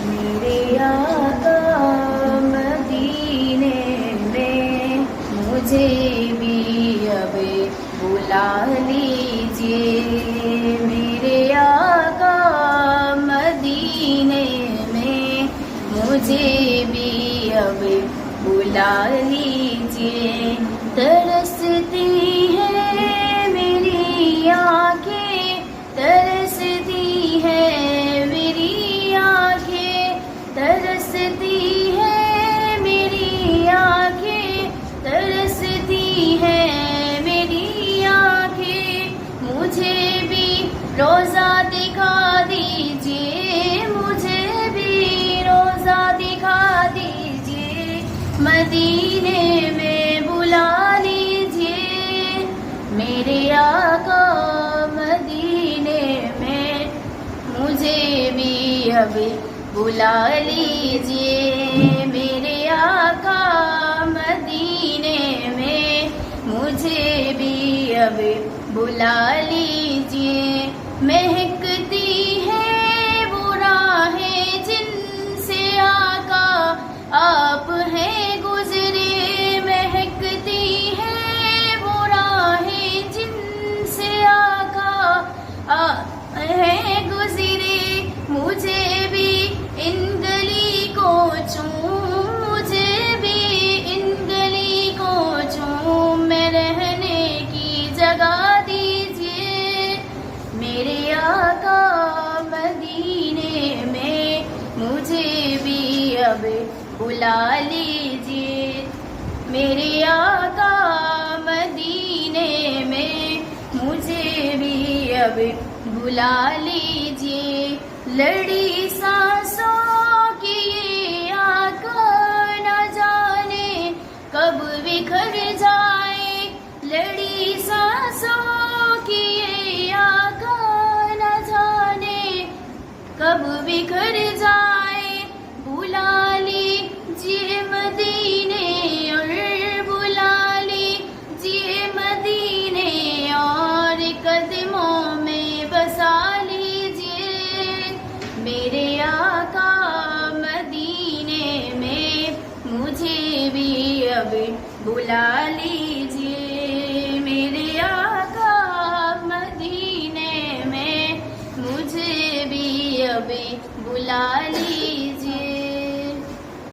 मेरे आका मदीने में मुझे भी अब बुला लीजिए। मेरे आका मदीने में मुझे भी अब बुला लीजिए। तरसती है मेरी आंखें, तरसती है मेरी आंखें, तरसती है मेरी आंखें, तरसती है मेरी आंखें। मुझे भी रोज़ा दिखा दीजिए, मुझे भी रोज़ा दिखा दीजिए। मदीने में बुला लीजिए। मेरे आका मदीने में मुझे भी अब बुला लीजिए। मेरे आका मदीने में मुझे भी अब बुला लीजिए। महकती है वो राहें जिनसे आका आप हैं गुजरे। महकती है वो राहें जिनसे आका आप हैं गुजरे। मुझे भी इन गली को चूम, मुझे भी इन गली को चूम में रहने की जगह दीजिए। मेरे आका मदीने में मुझे भी अब बुला लीजिए। मेरे आका मदीने में मुझे भी अब बुला लीजिए। लड़ी सांसों की ये आका न जाने कब बिखर जाए। लड़ी सांसों की ये आका न जाने कब बिखर जाए। बुला लीजिए मदीने और बुला लीजिए मदीने और कदमों में बसा लीजिए। मेरे आका मदीने में मुझे भी अब बुला लीजिए। मेरे आका मदीने में मुझे भी अब बुला लीजिए।